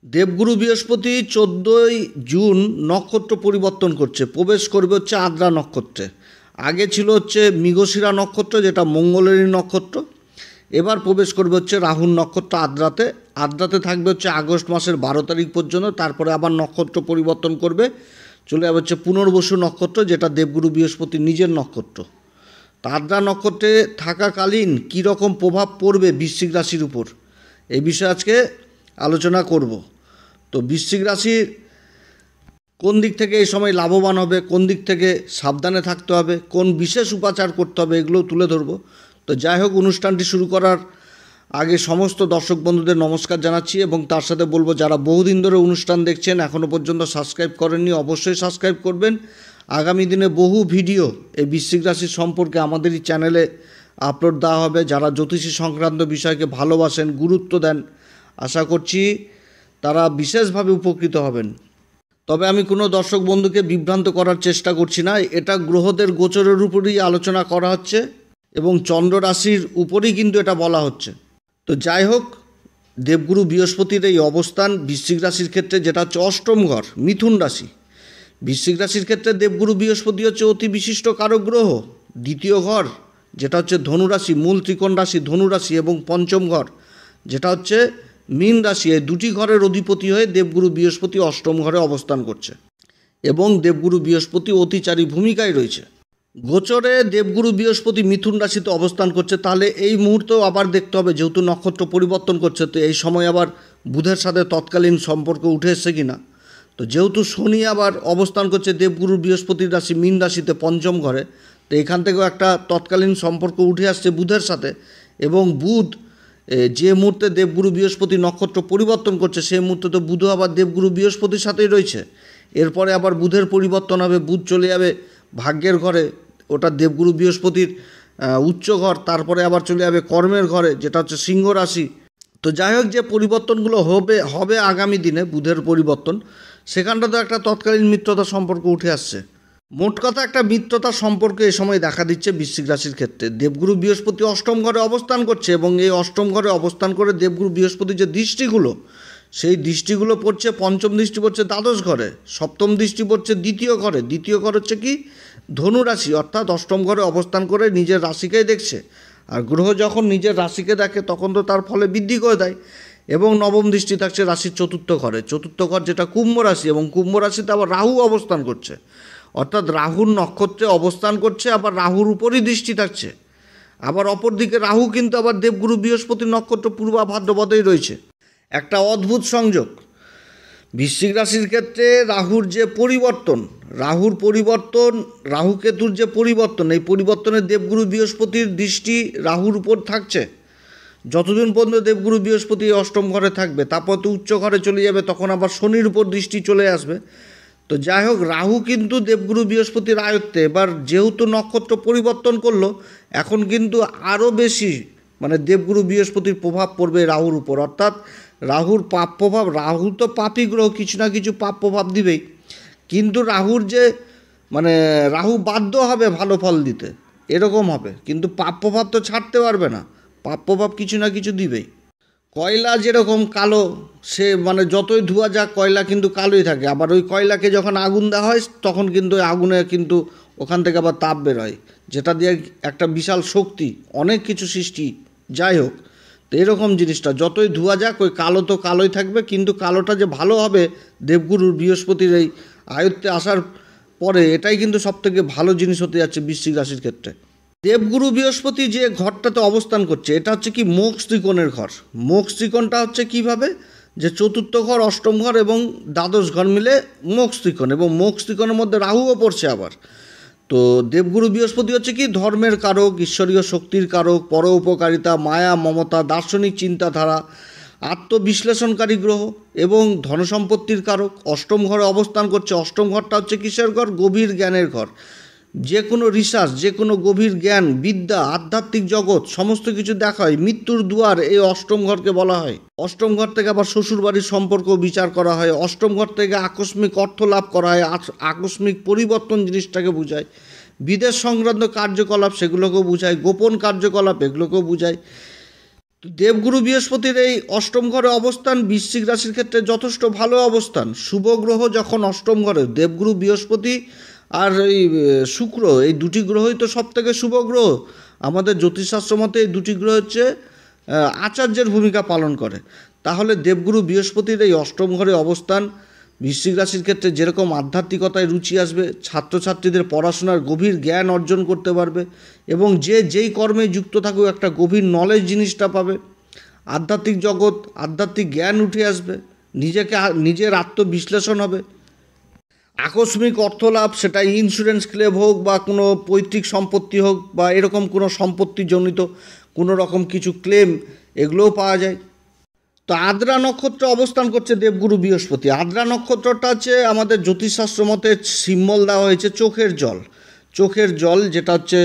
দেবগুরু বৃহস্পতি 14ই জুন নক্ষত্র পরিবর্তন করছে, প্রবেশ করবে হচ্ছে আদ্রা নক্ষত্রে। আগে ছিল হচ্ছে মৃগশিরা নক্ষত্র, যেটা মঙ্গলেরই নক্ষত্র। এবার প্রবেশ করবে হচ্ছে রাহুর নক্ষত্র আদ্রাতে। আদ্রাতে থাকবে হচ্ছে আগস্ট মাসের 12 তারিখ পর্যন্ত। তারপরে আবার নক্ষত্র পরিবর্তন করবে, চলে যাবে হচ্ছে পুনর্বসু নক্ষত্র, যেটা দেবগুরু বৃহস্পতি নিজের নক্ষত্র। তা আদ্রা নক্ষত্রে থাকাকালীন কী রকম প্রভাব পড়বে বৃশ্চিক রাশির উপর, এই বিষয়ে আজকে আলোচনা করব। তো বৃশ্চিক রাশির কোন দিক থেকে এই সময় লাভবান হবে, কোন দিক থেকে সাবধানে থাকতে হবে, কোন বিশেষ উপাচার করতে হবে, এগুলো তুলে ধরব। তো যাই হোক, অনুষ্ঠানটি শুরু করার আগে সমস্ত দর্শক বন্ধুদের নমস্কার জানাচ্ছি এবং তার সাথে বলবো, যারা বহুদিন ধরে অনুষ্ঠান দেখছেন এখনও পর্যন্ত সাবস্ক্রাইব করেননি, অবশ্যই সাবস্ক্রাইব করবেন। আগামী দিনে বহু ভিডিও এই বৃশ্চিক রাশির সম্পর্কে আমাদেরই চ্যানেলে আপলোড দেওয়া হবে। যারা জ্যোতিষী সংক্রান্ত বিষয়কে ভালোবাসেন, গুরুত্ব দেন, আশা করছি তারা বিশেষভাবে উপকৃত হবেন। তবে আমি কোনো দর্শক বন্ধুকে বিভ্রান্ত করার চেষ্টা করছি না। এটা গ্রহদের গোচরের উপরই আলোচনা করা হচ্ছে এবং চন্দ্র রাশির উপরেই কিন্তু এটা বলা হচ্ছে। তো যাই হোক, দেবগুরু বৃহস্পতির এই অবস্থান বৃশ্চিক রাশির ক্ষেত্রে, যেটা হচ্ছে অষ্টম ঘর, মিথুন রাশি। বৃশ্চিক রাশির ক্ষেত্রে দেবগুরু বৃহস্পতি হচ্ছে অতি বিশিষ্ট কারক গ্রহ। দ্বিতীয় ঘর, যেটা হচ্ছে ধনুরাশি, মূল ত্রিকোণ রাশি ধনুরাশি, এবং পঞ্চম ঘর, যেটা হচ্ছে মীন রাশি, এই দুটি ঘরের অধিপতি হয়ে দেবগুরু বৃহস্পতি অষ্টম ঘরে অবস্থান করছে এবং দেবগুরু বৃহস্পতি অতিচারী ভূমিকায় রয়েছে। গোচরে দেবগুরু বৃহস্পতি মিথুন রাশিতে অবস্থান করছে, তাহলে এই মুহূর্তেও আবার দেখতে হবে, যেহেতু নক্ষত্র পরিবর্তন করছে, তো এই সময় আবার বুধের সাথে তৎকালীন সম্পর্ক উঠে এসছে কিনা। তো যেহেতু শনি আবার অবস্থান করছে দেবগুরু বৃহস্পতির রাশি মীন রাশিতে পঞ্চম ঘরে, তো এখান থেকেও একটা তৎকালীন সম্পর্ক উঠে আসছে বুধের সাথে। এবং বুধ যে মুহূর্তে দেবগুরু বৃহস্পতি নক্ষত্র পরিবর্তন করছে, সেই মুহূর্তে তো বুধ আবার দেবগুরু বৃহস্পতির সাথেই রয়েছে। এরপরে আবার বুধের পরিবর্তন হবে, বুধ চলে যাবে ভাগ্যের ঘরে, ওটা দেবগুরু বৃহস্পতির উচ্চ ঘর। তারপরে আবার চলে যাবে কর্মের ঘরে, যেটা হচ্ছে সিংহ রাশি। তো যাই হোক, যে পরিবর্তনগুলো হবে আগামী দিনে, বুধের পরিবর্তন, সেখানটা তো একটা তৎকালীন মিত্রতা সম্পর্ক উঠে আসছে। মোট কথা, একটা মিত্রতার সম্পর্ক এই সময় দেখা দিচ্ছে বৃশ্চিক রাশির ক্ষেত্রে। দেবগুরু বৃহস্পতি অষ্টম ঘরে অবস্থান করছে এবং এই অষ্টম ঘরে অবস্থান করে দেবগুরু বৃহস্পতির যে দৃষ্টিগুলো, সেই দৃষ্টিগুলো পড়ছে, পঞ্চম দৃষ্টি পড়ছে দ্বাদশ ঘরে, সপ্তম দৃষ্টি পড়ছে দ্বিতীয় ঘরে। দ্বিতীয় ঘর হচ্ছে কি, ধনু রাশি, অর্থাৎ অষ্টম ঘরে অবস্থান করে নিজের রাশিকেই দেখছে। আর গ্রহ যখন নিজের রাশিকে দেখে তখন তো তার ফলে বৃদ্ধি করে দেয়। এবং নবম দৃষ্টি থাকছে রাশির চতুর্থ ঘরে। চতুর্থ ঘর যেটা কুম্ভ রাশি, এবং কুম্ভ রাশিতে আবার রাহু অবস্থান করছে, অর্থাৎ রাহুর নক্ষত্রে অবস্থান করছে, আবার রাহুর উপরই দৃষ্টি থাকছে। আবার অপরদিকে রাহু কিন্তু আবার দেবগুরু বৃহস্পতির নক্ষত্র পূর্বা ভাদ্রপদেই রয়েছে। একটা অদ্ভুত সংযোগ বৃশ্চিক রাশির ক্ষেত্রে। রাহুর যে পরিবর্তন, রাহু কেতুর যে পরিবর্তন, এই পরিবর্তনে দেবগুরু বৃহস্পতির দৃষ্টি রাহুর উপর থাকছে। যতদিন পর্যন্ত দেবগুরু বৃহস্পতি অষ্টম ঘরে থাকবে, তারপর তো উচ্চ ঘরে চলে যাবে, তখন আবার শনির উপর দৃষ্টি চলে আসবে। তো যাই হোক, রাহু কিন্তু দেবগুরু বৃহস্পতির আয়ত্তে। এবার যেহেতু নক্ষত্র পরিবর্তন করলো, এখন কিন্তু আরও বেশি দেবগুরু বৃহস্পতির প্রভাব পড়বে রাহুর উপর, অর্থাৎ রাহুর পাপ প্রভাব। রাহু তো পাপী গ্রহ, কিছু না কিছু পাপ প্রভাব দিবেই, কিন্তু রাহুর যে রাহু বাধ্য হবে ভালো ফল দিতে, এরকম হবে। কিন্তু পাপ প্রভাব তো ছাড়তে পারবে না, পাপ প্রভাব কিছু না কিছু দিবেই। কয়লা যেরকম কালো, সে যতই ধোয়া যাক কয়লা কিন্তু কালোই থাকে। আবার ওই কয়লাকে যখন আগুন দেওয়া হয়, তখন কিন্তু ওই আগুনে কিন্তু ওখান থেকে আবার তাপ বের হয়, যেটা দিয়ে একটা বিশাল শক্তি, অনেক কিছু সৃষ্টি। যাই হোক, তো এরকম জিনিসটা যতই ধোয়া যাক, ওই কালো তো কালোই থাকবে, কিন্তু কালোটা যে ভালো হবে দেবগুরুর বৃহস্পতির এই আয়ত্তে আসার পরে, এটাই কিন্তু সবথেকে ভালো জিনিস হতে যাচ্ছে বৃশ্চিক রাশির ক্ষেত্রে। দেবগুরু বৃহস্পতি যে ঘরটাতে অবস্থান করছে, এটা হচ্ছে কি মোক্ষ ত্রিকোণের ঘর। মোক্ষ ত্রিকোণটা হচ্ছে কিভাবে, যে চতুর্থ ঘর, অষ্টম ঘর এবং দ্বাদশ ঘর মিলে মোক্ষ ত্রিকোণ, এবং মোক্ষ ত্রিকোণের মধ্যে রাহুও পড়ছে আবার। তো দেবগুরু বৃহস্পতি হচ্ছে কি, ধর্মের কারক, ঈশ্বরীয় শক্তির কারক, পর উপকারিতা, মায়া, মমতা, দার্শনিক চিন্তাধারা, আত্মবিশ্লেষণকারী গ্রহ এবং ধনসম্পত্তির কারক। অষ্টম ঘরে অবস্থান করছে। অষ্টম ঘরটা হচ্ছে কিসের ঘর, গভীর জ্ঞানের ঘর। যে কোনো রিসার্চ, যে কোনো গভীর জ্ঞান, বিদ্যা, আধ্যাত্মিক জগৎ, সমস্ত কিছু দেখা হয়। মৃত্যুর দুয়ার এই অষ্টম ঘরকে বলা হয়। অষ্টম ঘর থেকে আবার শ্বশুরবাড়ির সম্পর্ক বিচার করা হয়। অষ্টম ঘর থেকে আকস্মিক অর্থ লাভ করা হয়, আকস্মিক পরিবর্তন জিনিসটাকে বোঝায়। বিদেশ সংক্রান্ত কার্যকলাপ, সেগুলোকেও বোঝায়। গোপন কার্যকলাপ, এগুলোকেও বোঝায়। তো দেবগুরু বৃহস্পতির এই অষ্টম ঘরে অবস্থান বৃশ্চিক রাশির ক্ষেত্রে যথেষ্ট ভালো অবস্থান। শুভ গ্রহ যখন অষ্টম ঘরে, দেবগুরু বৃহস্পতি আর এই শুক্র, এই দুটি গ্রহই তো সব থেকে শুভ গ্রহ। আমাদের জ্যোতিষশাস্ত্র মতে এই দুটি গ্রহ হচ্ছে আচার্যের ভূমিকা পালন করে। তাহলে দেবগুরু বৃহস্পতির এই অষ্টম ঘরে অবস্থান বৃশ্চিক রাশির ক্ষেত্রে যেরকম আধ্যাত্মিকতায় রুচি আসবে, ছাত্রছাত্রীদের পড়াশোনার গভীর জ্ঞান অর্জন করতে পারবে এবং যেই কর্মে যুক্ত থাকুক একটা গভীর নলেজ জিনিসটা পাবে। আধ্যাত্মিক জগৎ, আধ্যাত্মিক জ্ঞান উঠে আসবে, নিজের আত্মবিশ্লেষণ হবে। আকস্মিক অর্থলাভ, সেটা ইন্স্যুরেন্স ক্লেম হোক বা কোনো পৈতৃক সম্পত্তি হোক বা এরকম কোনো সম্পত্তিজনিত কোনো রকম কিছু ক্লেম, এগুলোও পাওয়া যায়। তো আদ্রা নক্ষত্র অবস্থান করছে দেবগুরু বৃহস্পতি। আদ্রা নক্ষত্রটা হচ্ছে আমাদের জ্যোতিষশাস্ত্র মতে সিম্বল দেওয়া হয়েছে চোখের জল। চোখের জল যেটা হচ্ছে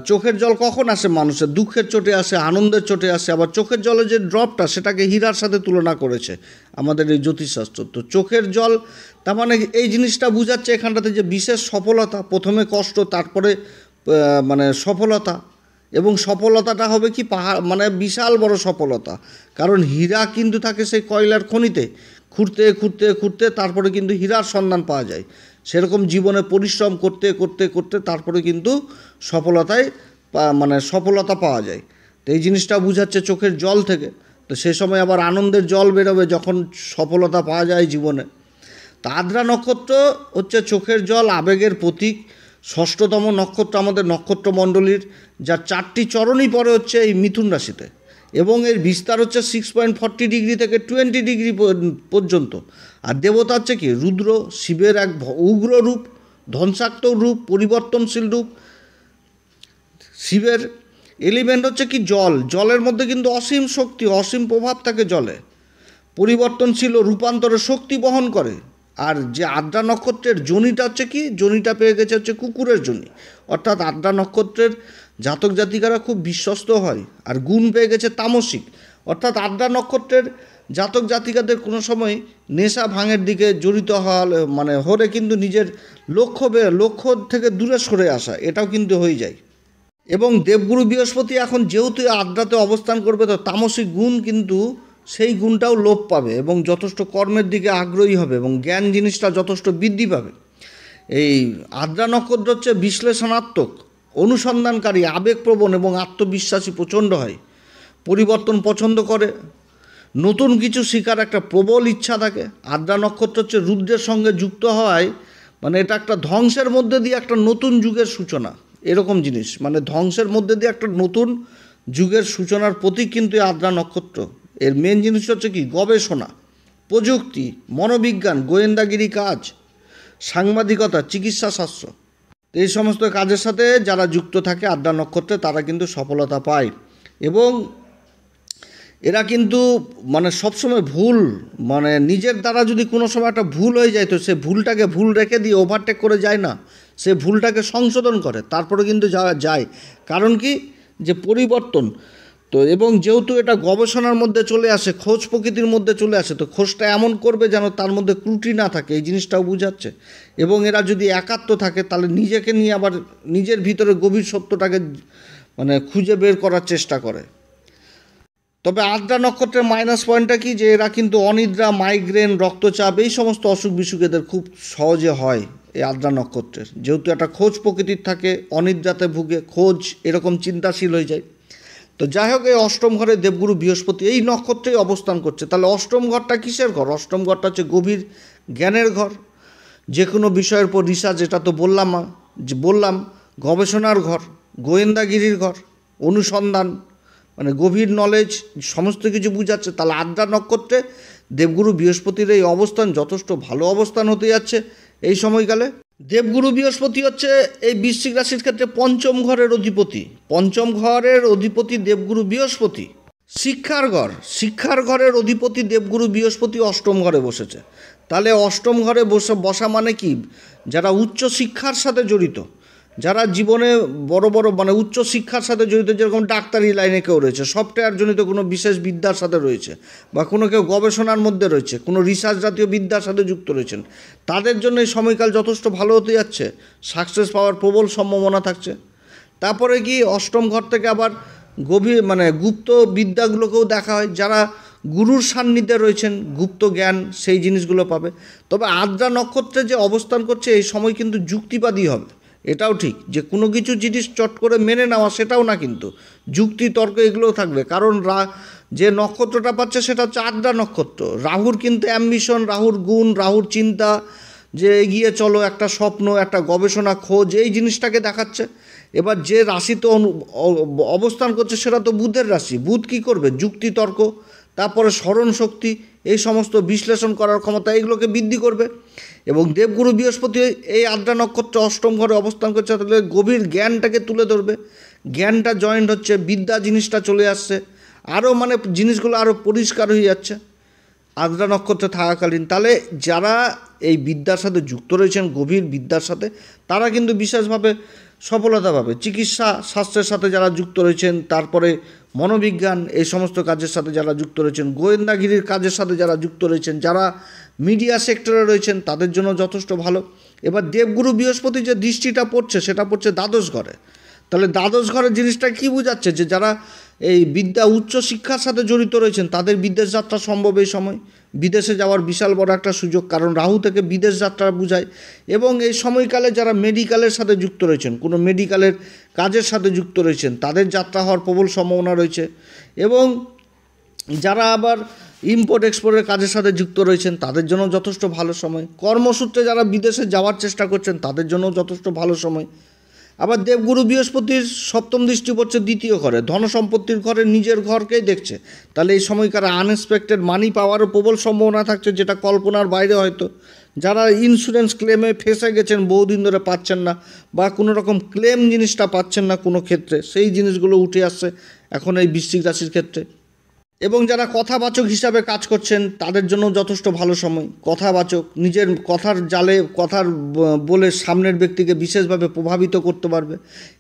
চোখের জল কখন আসে মানুষের? দুঃখের চোটে আসে, আনন্দের চোটে আসে। আবার চোখের জলের যে ড্রপটা সেটাকে হীরার সাথে তুলনা করেছে আমাদের এই জ্যোতিষশাস্ত্র। তো চোখের জল তার মানে এই জিনিসটা বোঝাচ্ছে এখানটাতে যে বিশেষ সফলতা, প্রথমে কষ্ট তারপরে মানে সফলতা, এবং সফলতাটা হবে কি মানে বিশাল বড় সফলতা। কারণ হীরা কিন্তু থাকে সেই কয়লার খনিতে, খুঁড়তে খুঁড়তে খুঁড়তে তারপরে কিন্তু হীরার সন্ধান পাওয়া যায়। সেরকম জীবনে পরিশ্রম করতে করতে করতে তারপরে কিন্তু সফলতা পাওয়া যায়। তো এই জিনিসটা বোঝাচ্ছে চোখের জল থেকে। তো সে সময় আবার আনন্দের জল বেরোবে যখন সফলতা পাওয়া যায় জীবনে। তা আদ্রা নক্ষত্র হচ্ছে চোখের জল, আবেগের প্রতীক। ষষ্ঠতম নক্ষত্র আমাদের নক্ষত্রমণ্ডলীর, যার 4টি চরণই পড়ে হচ্ছে এই মিথুন রাশিতে, এবং এর বিস্তার হচ্ছে 6.40 ডিগ্রি থেকে 20 ডিগ্রি পর্যন্ত। আর দেবতা হচ্ছে কি? রুদ্র, শিবের এক উগ্র রূপ, ধ্বংসাত্মক রূপ, পরিবর্তনশীল রূপ। শিবের এলিমেন্ট হচ্ছে কি? জল। জলের মধ্যে কিন্তু অসীম শক্তি, অসীম প্রভাব থাকে জলে। পরিবর্তনশীল ও রূপান্তরের শক্তি বহন করে। আর যে আদ্রা নক্ষত্রের জনিটা হচ্ছে কি? জনিটা পেয়ে গেছে হচ্ছে কুকুরের জনি। অর্থাৎ আদ্রা নক্ষত্রের জাতক জাতিকারা খুব বিশ্বস্ত হয়। আর গুণ পেয়ে গেছে তামসিক। অর্থাৎ আদ্রা নক্ষত্রের জাতক জাতিকাদের কোনো সময় নেশা ভাঙের দিকে জড়িত হলে কিন্তু নিজের লক্ষ্য থেকে দূরে সরে আসা, এটাও কিন্তু হয়ে যায়। এবং দেবগুরু বৃহস্পতি এখন যেহেতু আদ্রাতে অবস্থান করবে, তো তামসিক গুণ কিন্তু সেই গুণটাও লোপ পাবে এবং যথেষ্ট কর্মের দিকে আগ্রহী হবে এবং জ্ঞান জিনিসটা যথেষ্ট বৃদ্ধি পাবে। এই আদ্রা নক্ষত্র হচ্ছে বিশ্লেষণাত্মক, অনুসন্ধানকারী, আবেগপ্রবণ এবং আত্মবিশ্বাসী প্রচণ্ড হয়। পরিবর্তন পছন্দ করে, নতুন কিছু শেখার একটা প্রবল ইচ্ছা থাকে। আদ্রা নক্ষত্র হচ্ছে রুদ্রের সঙ্গে যুক্ত হওয়ায় এটা একটা ধ্বংসের মধ্যে দিয়ে একটা নতুন যুগের সূচনা, এরকম জিনিস। ধ্বংসের মধ্যে দিয়ে একটা নতুন যুগের সূচনার প্রতীক কিন্তু আদ্রা নক্ষত্র। এর মেন জিনিস হচ্ছে কি? গবেষণা, প্রযুক্তি, মনোবিজ্ঞান, গোয়েন্দাগিরি কাজ, সাংবাদিকতা, চিকিৎসা শাস্ত্র, এই সমস্ত কাজের সাথে যারা যুক্ত থাকে আদ্রা নক্ষত্রে তারা কিন্তু সফলতা পায়। এবং এরা কিন্তু সবসময় ভুল নিজের দ্বারা যদি কোনো সময় একটা ভুল হয়ে যায়, তো সে ভুলটাকে ভুল রেখে দিয়ে ওভারটেক করে যায় না, সে ভুলটাকে সংশোধন করে, তারপরে কিন্তু যায়। কারণ কি? যে পরিবর্তন। তো এবং যেহেতু এটা গবেষণার মধ্যে চলে আসে, খোঁজ প্রকৃতির মধ্যে চলে আসে, তো খোঁজটা এমন করবে যেন তার মধ্যে ত্রুটি না থাকে, এই জিনিসটাও বোঝাচ্ছে। এবং এরা যদি একাত্ম থাকে তাহলে নিজেকে নিয়ে আবার নিজের ভিতরে গভীর সত্যটাকে খুঁজে বের করার চেষ্টা করে। তবে আদ্রা নক্ষত্রের মাইনাস পয়েন্টটা কি? যে এরা কিন্তু অনিদ্রা, মাইগ্রেন, রক্তচাপ, এই সমস্ত অসুখ বিসুখ এদের খুব সহজে হয় এই আদ্রা নক্ষত্রের। যেহেতু একটা খোঁজ প্রকৃতির থাকে, অনিদ্রাতে ভুগে, খোঁজ এরকম চিন্তাশীল হয়ে যায়। তো যাই হোক, এই অষ্টম ঘরে দেবগুরু বৃহস্পতি এই নক্ষত্রেই অবস্থান করছে। তাহলে অষ্টম ঘরটা কিসের ঘর? অষ্টম ঘরটা হচ্ছে গভীর জ্ঞানের ঘর, যে কোনো বিষয়ের উপর রিসার্চ, এটা তো বললাম গবেষণার ঘর, গোয়েন্দাগিরির ঘর, অনুসন্ধান, গভীর নলেজ, সমস্ত কিছু বোঝাচ্ছে। তাহলে আদ্রা নক্ষত্রে দেবগুরু বৃহস্পতির এই অবস্থান যথেষ্ট ভালো অবস্থান হতে যাচ্ছে এই সময়কালে। দেবগুরু বৃহস্পতি হচ্ছে এই বৃশ্চিক রাশির ক্ষেত্রে পঞ্চম ঘরের অধিপতি। পঞ্চম ঘরের অধিপতি দেবগুরু বৃহস্পতি। শিক্ষার ঘরের অধিপতি দেবগুরু বৃহস্পতি অষ্টম ঘরে বসেছে। তাহলে অষ্টম ঘরে বসা মানে কি? যারা উচ্চ শিক্ষার সাথে জড়িত, যারা জীবনে বড় উচ্চ শিক্ষার সাথে জড়িত, যেরকম ডাক্তারি লাইনে কেউ রয়েছে, সফটওয়্যার জনিত কোনো বিশেষ বিদ্যার সাথে রয়েছে, বা কোনো কেউ গবেষণার মধ্যে রয়েছে, কোনো রিসার্চ জাতীয় বিদ্যার সাথে যুক্ত রয়েছেন, তাদের জন্য এই সময়কাল যথেষ্ট ভালো হতে যাচ্ছে। সাকসেস পাওয়ার প্রবল সম্ভাবনা থাকছে। তারপরে কি? অষ্টম ঘর থেকে আবার গভীর মানে গুপ্ত বিদ্যাগুলোকেও দেখা হয়, যারা গুরুর সান্নিধ্যে রয়েছেন গুপ্ত জ্ঞান সেই জিনিসগুলো পাবে। তবে আদ্রা নক্ষত্রে যে অবস্থান করছে এই সময় কিন্তু যুক্তিবাদী হবে, এটাও ঠিক, যে কোনো কিছু জিনিস চট করে মেনে নেওয়া সেটাও না, কিন্তু যুক্তি তর্ক এগুলোও থাকবে। কারণ যে নক্ষত্রটা পাচ্ছে সেটা হচ্ছে আদ্রা নক্ষত্র। রাহুর কিন্তু অ্যাম্বিশন, রাহুর গুণ, রাহুর চিন্তা, যে এগিয়ে চলো, একটা স্বপ্ন, একটা গবেষণা, খোঁজ, এই জিনিসটাকে দেখাচ্ছে। এবার যে রাশিতে অবস্থান করছে সেটা তো বুধের রাশি। বুধ কী করবে? যুক্তি তর্ক, তারপরে স্মরণ শক্তি, এই সমস্ত বিশ্লেষণ করার ক্ষমতা, এইগুলোকে বৃদ্ধি করবে। এবং দেবগুরু বৃহস্পতি এই আদ্রা নক্ষত্র অষ্টম ঘরে অবস্থান করছে, তাহলে গভীর জ্ঞানটাকে তুলে ধরবে। জ্ঞানটা জয়েন্ট হচ্ছে, বিদ্যা জিনিসটা চলে আসছে, আরও মানে জিনিসগুলো আরও পরিষ্কার হয়ে যাচ্ছে আদ্রা নক্ষত্রে থাকাকালীন। তাহলে যারা এই বিদ্যার সাথে যুক্ত রয়েছেন, গভীর বিদ্যার সাথে, তারা কিন্তু বিশেষভাবে সফলতা পাবে। চিকিৎসা শাস্ত্রের সাথে যারা যুক্ত রয়েছেন, তারপরে মনোবিজ্ঞান, এই সমস্ত কাজের সাথে যারা যুক্ত রয়েছেন, গোয়েন্দাগিরির কাজের সাথে যারা যুক্ত রয়েছেন, যারা মিডিয়া সেক্টরে রয়েছেন, তাদের জন্য যথেষ্ট ভালো। এবার দেবগুরু বৃহস্পতি যে দৃষ্টিটা পড়ছে সেটা পড়ছে দ্বাদশ ঘরে। তাহলে দ্বাদশ ঘরের জিনিসটা কী বোঝাচ্ছে? যে যারা এই বিদ্যা উচ্চ শিক্ষার সাথে জড়িত রয়েছেন তাদের বিদেশ যাত্রা সম্ভব এই সময়। বিদেশে যাওয়ার বিশাল বড় একটা সুযোগ, কারণ রাহু থেকে বিদেশ যাত্রা বোঝায়। এবং এই সময়কালে যারা মেডিকেলের সাথে যুক্ত রয়েছেন, কোনো মেডিকেলের কাজের সাথে যুক্ত রয়েছেন, তাদের যাত্রা হওয়ার প্রবল সম্ভাবনা রয়েছে। এবং যারা আবার ইম্পোর্ট এক্সপোর্টের কাজের সাথে যুক্ত রয়েছেন তাদের জন্য যথেষ্ট ভালো সময়। কর্মসূত্রে যারা বিদেশে যাওয়ার চেষ্টা করছেন তাদের জন্য যথেষ্ট ভালো সময়। আবার দেবগুরু বৃহস্পতির সপ্তম দৃষ্টি পড়ছে দ্বিতীয় ঘরে, ধনসম্পত্তির ঘরে, নিজের ঘরকেই দেখছে। তাহলে এই সময়কার আনএক্সপেক্টেড মানি পাওয়ারও প্রবল সম্ভাবনা থাকছে, যেটা কল্পনার বাইরে। হয়তো যারা ইন্স্যুরেন্স ক্লেমে ফেঁসে গেছেন, বহুদিন ধরে পাচ্ছেন না, বা কোনো রকম ক্লেম জিনিসটা পাচ্ছেন না কোনো ক্ষেত্রে, সেই জিনিসগুলো উঠে আসছে এখন এই বৃশ্চিক রাশির ক্ষেত্রে। এবং যারা কথাবাচক হিসাবে কাজ করছেন তাদের জন্য যথেষ্ট ভালো সময়। কথাবাচক, নিজের কথার জালে কথার বলে সামনের ব্যক্তিকে বিশেষভাবে প্রভাবিত করতে পারবে।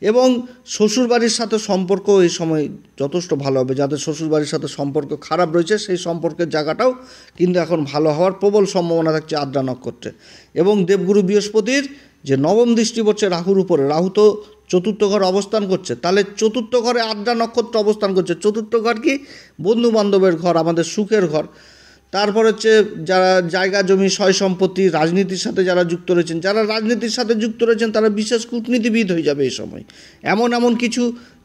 এবং শ্বশুরবাড়ির সাথে সম্পর্ক এই সময় যথেষ্ট ভালো হবে। যাদের শ্বশুরবাড়ির সাথে সম্পর্ক খারাপ রয়েছে সেই সম্পর্কের জায়গাটাও কিন্তু এখন ভালো হওয়ার প্রবল সম্ভাবনা থাকছে আদ্রা নক্ষত্রে। এবং দেবগুরু বৃহস্পতির যে নবম দৃষ্টি পড়ছে রাহুর উপরে, রাহু তো চতুর্থ ঘরে অবস্থান করছে, তাহলে চতুর্থ ঘরে আদ্রা নক্ষত্র অবস্থান করছে। চতুর্থ ঘর কি? বন্ধু বান্ধবের ঘর, আমাদের সুখের ঘর। তারপর হচ্ছে যারা জায়গা জমি সয় সম্পত্তি, রাজনীতির সাথে যারা যুক্ত রয়েছেন, যারা রাজনীতির সাথে যুক্ত রয়েছেন তারা বিশেষ কূটনীতিবিদ হয়ে যাবে এই সময়। এমন এমন কিছু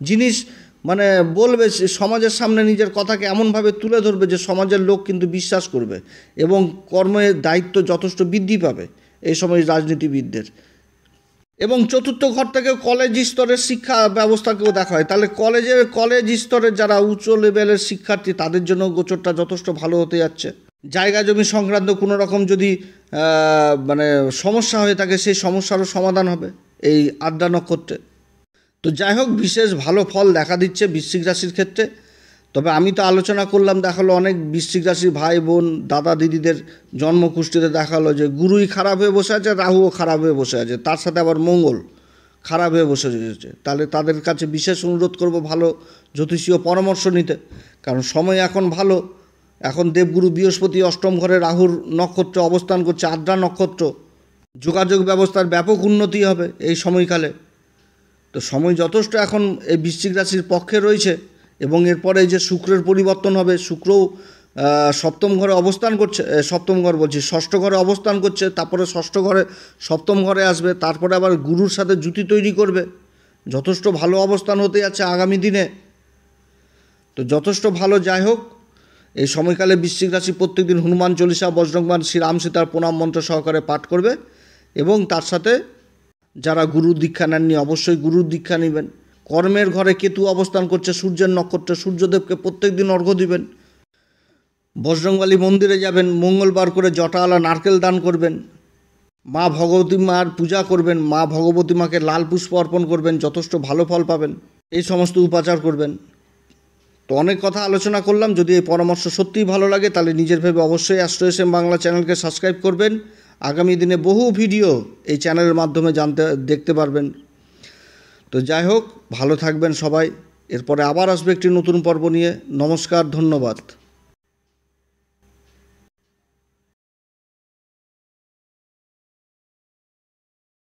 জিনিস মানে বলবে, সমাজের সামনে নিজের কথাকে এমনভাবে তুলে ধরবে যে সমাজের লোক কিন্তু বিশ্বাস করবে। এবং কর্মের দায়িত্ব যথেষ্ট বৃদ্ধি পাবে এই সময় রাজনীতিবিদদের। এবং চতুর্থ ঘর থেকে কলেজ স্তরের শিক্ষা ব্যবস্থাকেও দেখা হয়। তাহলে কলেজ স্তরের যারা উচ্চ লেভেলের শিক্ষার্থী তাদের জন্য গোচরটা যথেষ্ট ভালো হতে যাচ্ছে। জায়গা জমি সংক্রান্ত কোনো রকম যদি মানে সমস্যা হয়ে থাকে সেই সমস্যারও সমাধান হবে এই আদ্রা নক্ষত্রে। তো যাই হোক, বিশেষ ভালো ফল দেখা দিচ্ছে বৃশ্চিক রাশির ক্ষেত্রে। তবে আমি তো আলোচনা করলাম, দেখালো অনেক বৃশ্চিক রাশির ভাই বোন দাদা দিদিদের জন্মকুষ্ঠিতে দেখালো যে গুরুই খারাপ হয়ে বসে আছে, রাহুও খারাপ হয়ে বসে আছে, তার সাথে আবার মঙ্গল খারাপ হয়ে বসে রয়েছে। তাহলে তাদের কাছে বিশেষ অনুরোধ করব ভালো জ্যোতিষীয় পরামর্শ নিতে, কারণ সময় এখন ভালো। এখন দেবগুরু বৃহস্পতি অষ্টম ঘরে রাহুর নক্ষত্রে অবস্থান করছে, আদ্রা নক্ষত্র। যোগাযোগ ব্যবস্থার ব্যাপক উন্নতি হবে এই সময়কালে। তো সময় যথেষ্ট এখন এই বৃশ্চিক রাশির পক্ষে রয়েছে। এবং এরপরে যে শুক্রের পরিবর্তন হবে, শুক্রও সপ্তম ঘরে অবস্থান করছে, ষষ্ঠ ঘরে অবস্থান করছে, তারপরে ষষ্ঠ ঘরে সপ্তম ঘরে আসবে, তারপরে আবার গুরুর সাথে জুতি তৈরি করবে। যথেষ্ট ভালো অবস্থান হতে যাচ্ছে আগামী দিনে। তো যথেষ্ট ভালো। যাই হোক, এই সময়কালে বৃশ্চিক রাশি প্রত্যেকদিন হনুমান চল্লিশা, বজরংবাণ, শ্রীরাম সীতার প্রণাম মন্ত্র সহকারে পাঠ করবে। এবং তার সাথে যারা গুরুর দীক্ষা নেননি অবশ্যই গুরুর দীক্ষা নেবেন। কর্মের ঘরে কেতু অবস্থান করছে সূর্যের নক্ষত্রে, সূর্যদেবকে প্রত্যেক দিন অর্ঘ্য দিবেন। বজরংবলী মন্দিরে যাবেন, মঙ্গলবার করে জটাওয়ালা নারকেল দান করবেন, মা ভগবতী মার পূজা করবেন, মা ভগবতী মাকে লাল পুষ্প অর্পণ করবেন, যথেষ্ট ভালো ফল পাবেন। এই সমস্ত উপাচার করবেন। তো অনেক কথা আলোচনা করলাম। যদি এই পরামর্শ সত্যিই ভালো লাগে তাহলে নিজের ভেবে অবশ্যই অ্যাস্ট্রো এসএম বাংলা চ্যানেলকে সাবস্ক্রাইব করবেন। আগামী দিনে বহু ভিডিও এই চ্যানেলের মাধ্যমে দেখতে পারবেন। তো যাই হোক, ভালো থাকবেন সবাই। এরপরে আবার আসবে একটি নতুন পর্ব নিয়ে। নমস্কার, ধন্যবাদ।